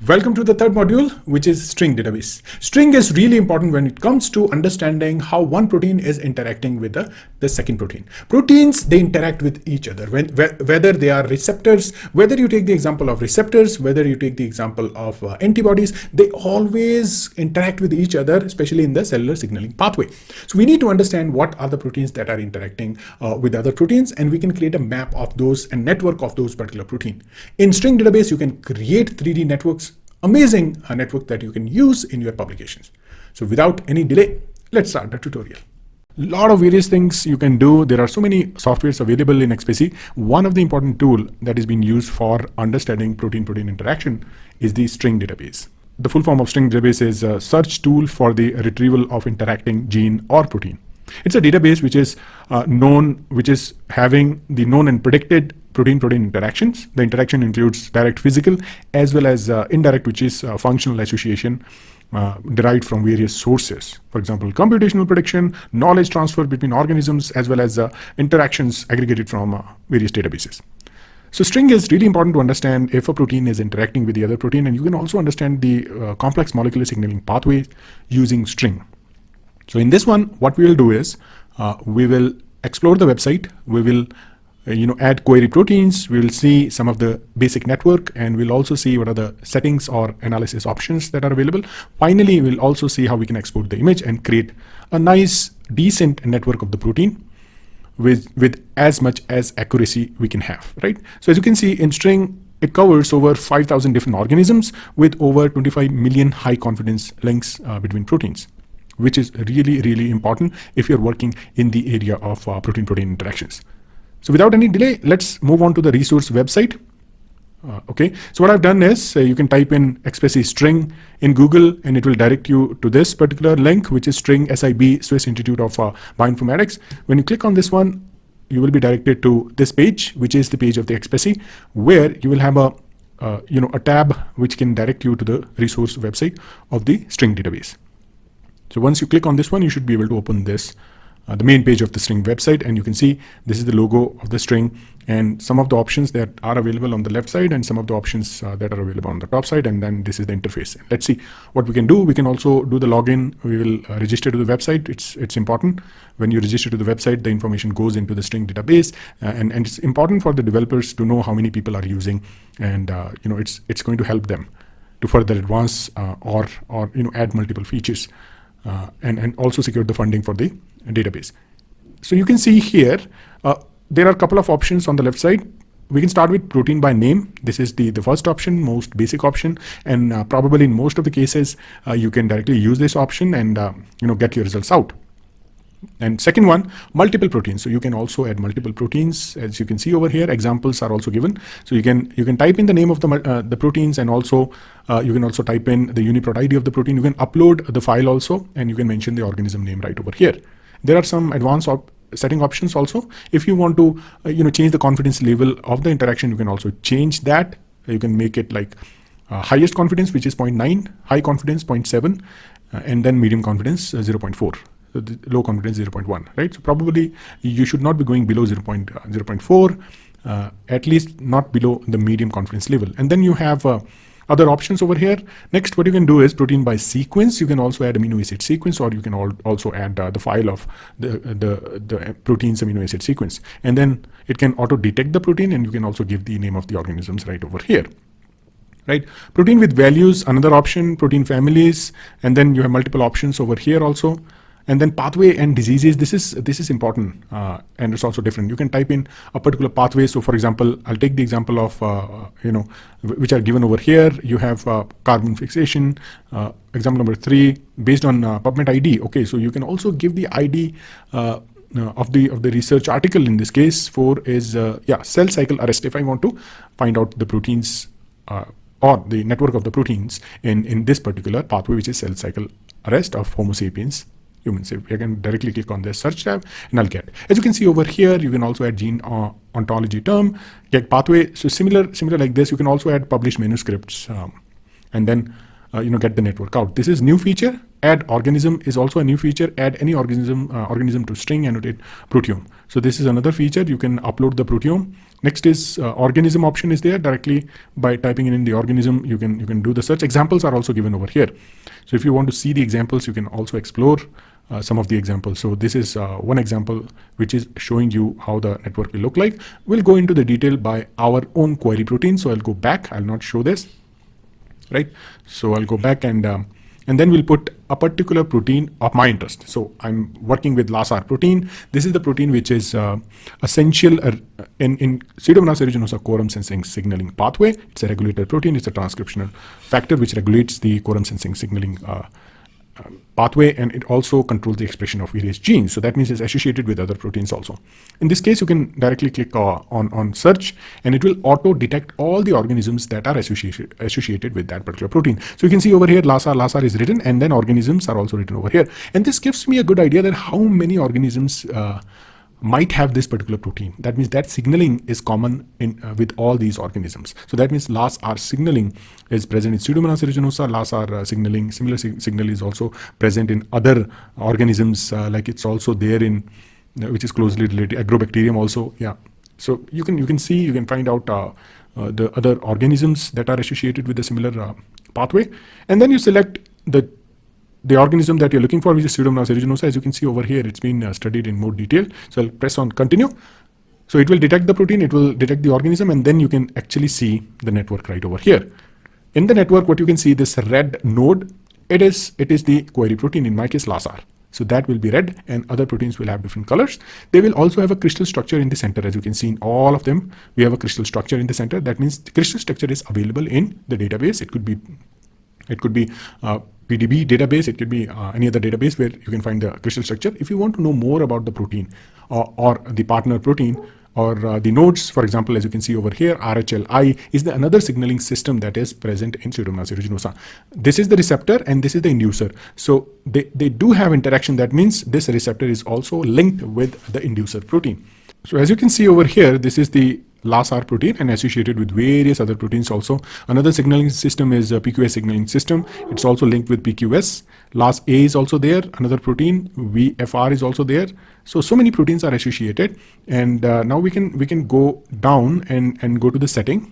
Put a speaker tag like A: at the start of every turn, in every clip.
A: Welcome to the third module, which is string database. String is really important when it comes to understanding how one protein is interacting with the second protein. Proteins, they interact with each other, whether they are receptors, whether you take the example of receptors, whether you take the example of antibodies, they always interact with each other, especially in the cellular signaling pathway. So we need to understand what are the proteins that are interacting with other proteins, and we can create a map of those and network of those particular protein. In string database, you can create 3D networks, amazing network that you can use in your publications. So without any delay, let's start the tutorial. A lot of various things you can do. There are so many softwares available in XPC. One of the important tool that is being used for understanding protein-protein interaction is the string database. The full form of string database is a search tool for the retrieval of interacting gene or protein. It's a database which is having the known and predicted protein-protein interactions. The interaction includes direct physical as well as indirect, which is functional association derived from various sources. For example, computational prediction, knowledge transfer between organisms, as well as interactions aggregated from various databases. So string is really important to understand if a protein is interacting with the other protein, and you can also understand the complex molecular signaling pathways using string. So in this one, what we will do is we will explore the website. We will add query proteins. We will see some of the basic network, and we'll also see what are the settings or analysis options that are available. Finally, we'll also see how we can export the image and create a nice, decent network of the protein with as much as accuracy we can have, right? So as you can see in string, it covers over 5,000 different organisms with over 25 million high confidence links between proteins, which is really, really important if you're working in the area of protein-protein interactions. So without any delay, let's move on to the resource website. Okay, so what I've done is you can type in XPC string in Google, and it will direct you to this particular link, which is string SIB, Swiss Institute of Bioinformatics. When you click on this one, you will be directed to this page, which is the page of the XPC, where you will have a tab which can direct you to the resource website of the string database. So once you click on this one, you should be able to open this, the main page of the string website, and you can see this is the logo of the string and some of the options that are available on the left side and some of the options that are available on the top side, and then this is the interface. Let's see what we can do. We can also do the login. We will register to the website. It's important. When you register to the website, the information goes into the string database, and it's important for the developers to know how many people are using, and it's going to help them to further advance or add multiple features. And also secure the funding for the database. So you can see here, there are a couple of options on the left side. We can start with protein by name. This is the first option, most basic option, and probably in most of the cases, you can directly use this option and get your results out. And second one, multiple proteins. So you can also add multiple proteins. As you can see over here, examples are also given. So you can type in the name of the proteins, and also you can also type in the UniProt ID of the protein. You can upload the file also, and you can mention the organism name right over here. There are some advanced setting options also. If you want to change the confidence level of the interaction, you can also change that. You can make it like highest confidence, which is 0.9, high confidence 0.7, and then medium confidence 0.4. So the low confidence 0.1, right? So probably you should not be going below 0.4, at least not below the medium confidence level. And then you have other options over here. Next, what you can do is protein by sequence. You can also add amino acid sequence, or you can also add the file of the protein's amino acid sequence. And then it can auto detect the protein, and you can also give the name of the organisms right over here. Right, protein with values, another option, protein families, and then you have multiple options over here also. And then pathway and diseases, this is important, and it's also different. You can type in a particular pathway. So for example, I'll take the example of, which are given over here. You have carbon fixation, example number 3, based on PubMed ID. Okay, so you can also give the ID of the research article. In this case, 4 is, cell cycle arrest. If I want to find out the proteins or the network of the proteins in this particular pathway, which is cell cycle arrest of Homo sapiens humans. I can directly click on the search tab and I'll get. As you can see over here, you can also add gene ontology term, get pathway. So similar like this, you can also add published manuscripts, and then get the network out. This is new feature. Add organism is also a new feature. Add any organism to string annotate proteome. So this is another feature. You can upload the proteome. Next is organism option is there. Directly by typing in the organism, you can do the search. Examples are also given over here. So if you want to see the examples, you can also explore some of the examples. So this is one example which is showing you how the network will look like. We'll go into the detail by our own query protein. So I'll go back. I'll not show this, right? So I'll go back and then we'll put a particular protein of my interest. So I'm working with LASR protein. This is the protein which is essential in Pseudomonas aeruginosa quorum sensing signaling pathway. It's a regulator protein. It's a transcriptional factor which regulates the quorum sensing signaling pathway, and it also controls the expression of various genes. So that means it's associated with other proteins also. In this case, you can directly click on search, and it will auto detect all the organisms that are associated with that particular protein. So you can see over here LASR is written, and then organisms are also written over here. And this gives me a good idea that how many organisms might have this particular protein. That means that signaling is common in with all these organisms. So that means LASR signaling is present in Pseudomonas aeruginosa. LASR signaling, similar signal is also present in other organisms, like it's also there in, which is closely related, agrobacterium also. Yeah. So you can see, you can find out the other organisms that are associated with a similar pathway, and then you select the organism that you're looking for, which is Pseudomonas aeruginosa. As you can see over here, it's been studied in more detail. So I'll press on continue. So it will detect the protein, it will detect the organism, and then you can actually see the network right over here. In the network, what you can see, this red node, it is the query protein, in my case LASR. So that will be red, and other proteins will have different colors. They will also have a crystal structure in the center. As you can see in all of them, we have a crystal structure in the center. That means the crystal structure is available in the database. It could be PDB database, it could be any other database where you can find the crystal structure. If you want to know more about the protein or the partner protein or the nodes, for example, as you can see over here, RHLI is another signaling system that is present in Pseudomonas aeruginosa. This is the receptor and this is the inducer. So they do have interaction. That means this receptor is also linked with the inducer protein. So as you can see over here, this is the LASR protein and associated with various other proteins also. Another signaling system is a PQS signaling system. It's also linked with PQS. LAS-A is also there, another protein. VFR is also there. So many proteins are associated. And now we can go down and go to the setting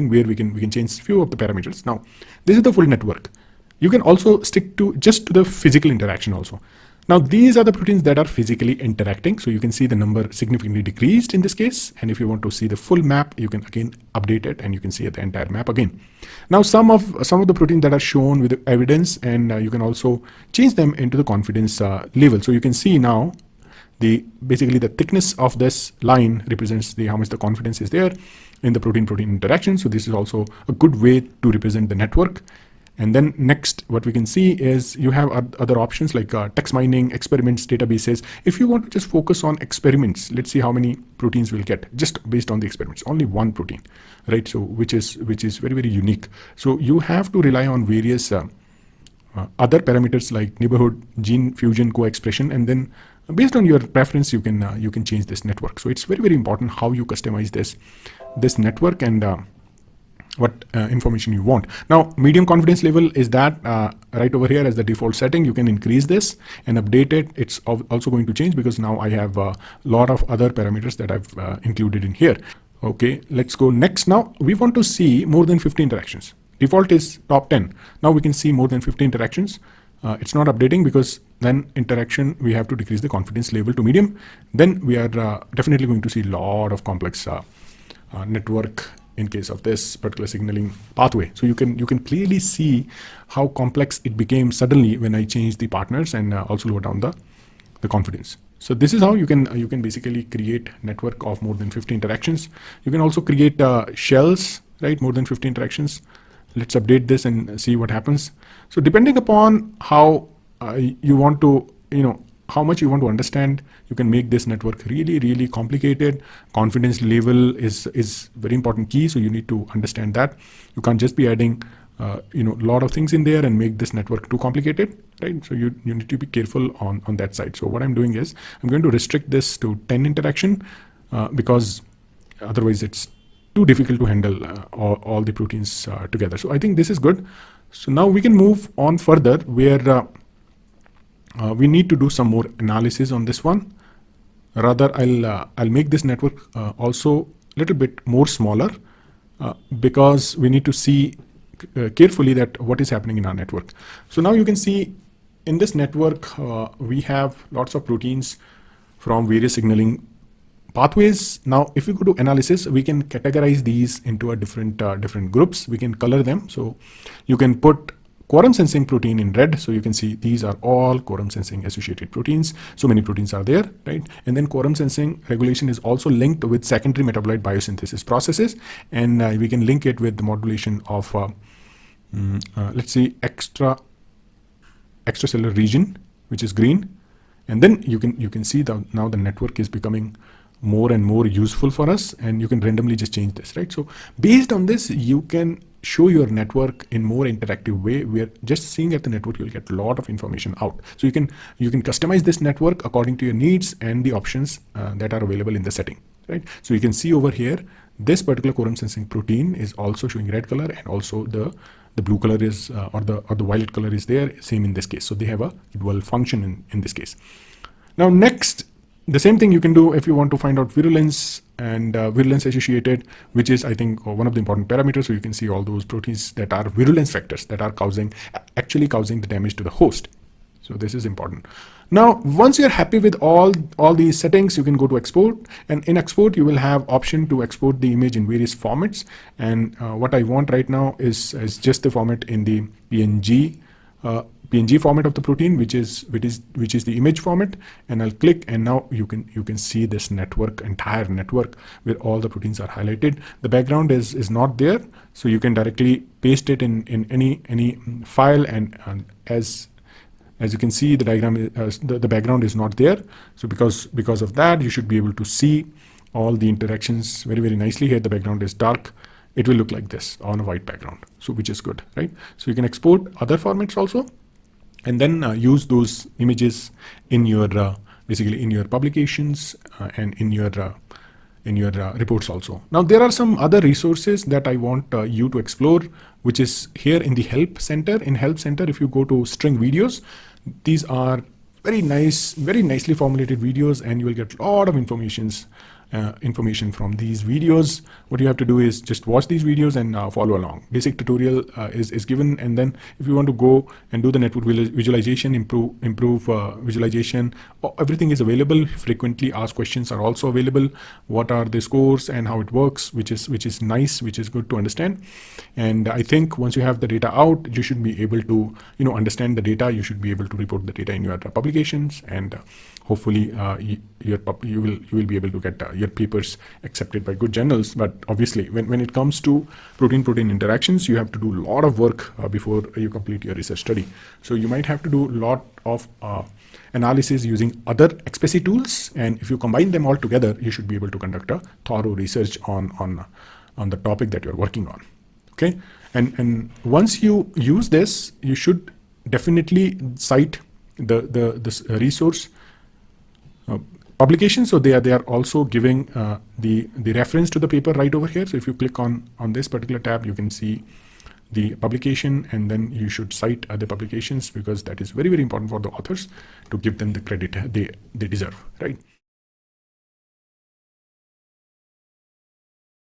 A: where we can change few of the parameters. Now, this is the full network. You can also stick to just to the physical interaction also. Now, these are the proteins that are physically interacting. So you can see the number significantly decreased in this case. And if you want to see the full map, you can again update it and you can see the entire map again. Now, some of the proteins that are shown with evidence, and you can also change them into the confidence level. So you can see now basically the thickness of this line represents how much the confidence is there in the protein-protein interaction. So this is also a good way to represent the network. And then next, what we can see is you have other options like text mining, experiments, databases. If you want to just focus on experiments, let's see how many proteins we'll get just based on the experiments. Only one protein, right? So which is very, very unique. So you have to rely on various other parameters like neighborhood, gene fusion, co-expression, and then based on your preference, you can change this network. So it's very, very important how you customize this network and what information you want. Now, medium confidence level is that right over here as the default setting. You can increase this and update it. It's also going to change because now I have a lot of other parameters that I've included in here. Okay, let's go next. Now we want to see more than 50 interactions. Default is top 10. Now we can see more than 50 interactions. It's not updating because then interaction, we have to decrease the confidence level to medium. Then we are definitely going to see a lot of complex network in case of this particular signaling pathway. So you can clearly see how complex it became suddenly when I changed the partners and also lower down the confidence. So this is how you can basically create network of more than 50 interactions. You can also create shells, right? More than 50 interactions. Let's update this and see what happens. So depending upon how you want to, how much you want to understand, you can make this network really, really complicated. Confidence level is very important key. So you need to understand that. You can't just be adding, a lot of things in there and make this network too complicated, right? So you need to be careful on that side. So what I'm doing is I'm going to restrict this to 10 interaction because otherwise it's too difficult to handle all the proteins together. So I think this is good. So now we can move on further where we need to do some more analysis on this one. Rather, I'll make this network also little bit more smaller because we need to see carefully that what is happening in our network. So now you can see in this network, we have lots of proteins from various signaling pathways. Now, if we go to analysis, we can categorize these into a different groups. We can color them. So you can put quorum sensing protein in red. So you can see these are all quorum sensing associated proteins. So many proteins are there, right? And then quorum sensing regulation is also linked with secondary metabolite biosynthesis processes. And we can link it with the modulation of, let's say, extracellular region, which is green. And then you can see that now the network is becoming more and more useful for us, and you can randomly just change this, right? So based on this, you can show your network in more interactive way. Where just seeing at the network, you'll get a lot of information out. So you can customize this network according to your needs and the options that are available in the setting, right? So you can see over here, this particular quorum sensing protein is also showing red color, and also the blue color is or the violet color is there, same in this case. So they have a dual function in this case. Now next, the same thing you can do if you want to find out virulence and virulence associated, which is, I think, one of the important parameters. So you can see all those proteins that are virulence factors that are actually causing the damage to the host. So this is important. Now, once you're happy with all these settings, you can go to export, and in export, you will have option to export the image in various formats. And what I want right now is just the format in the PNG format of the protein, which is the image format. And I'll click, and now you can see this entire network where all the proteins are highlighted. The background is not there, so you can directly paste it in any file, and as you can see, the diagram the background is not there. So because of that, you should be able to see all the interactions very, very nicely. Here the background is dark. It will look like this on a white background, so which is good, right? So you can export other formats also, and then use those images in your basically in your publications and in your reports also. Now there are some other resources that I want you to explore, which is here in the help center. In help center, if you go to string videos, these are very nicely formulated videos, and you will get a lot of information from these videos. What you have to do is just watch these videos and follow along. Basic tutorial is given, and then if you want to go and do the network visualization, improve visualization, everything is available. Frequently asked questions are also available. What are the scores and how it works, which is nice, which is good to understand. And I think once you have the data out, you should be able to understand the data. You should be able to report the data in your publications, and hopefully you will be able to get your papers accepted by good journals. But obviously, when it comes to protein-protein interactions, you have to do a lot of work before you complete your research study. So you might have to do a lot of analysis using other XPC tools, and if you combine them all together, you should be able to conduct a thorough research on the topic that you're working on. Okay, and once you use this, you should definitely cite the resource publication. So they are also giving the reference to the paper right over here. So if you click on this particular tab, you can see the publication, and then you should cite other publications, because that is very, very important for the authors to give them the credit they deserve, right?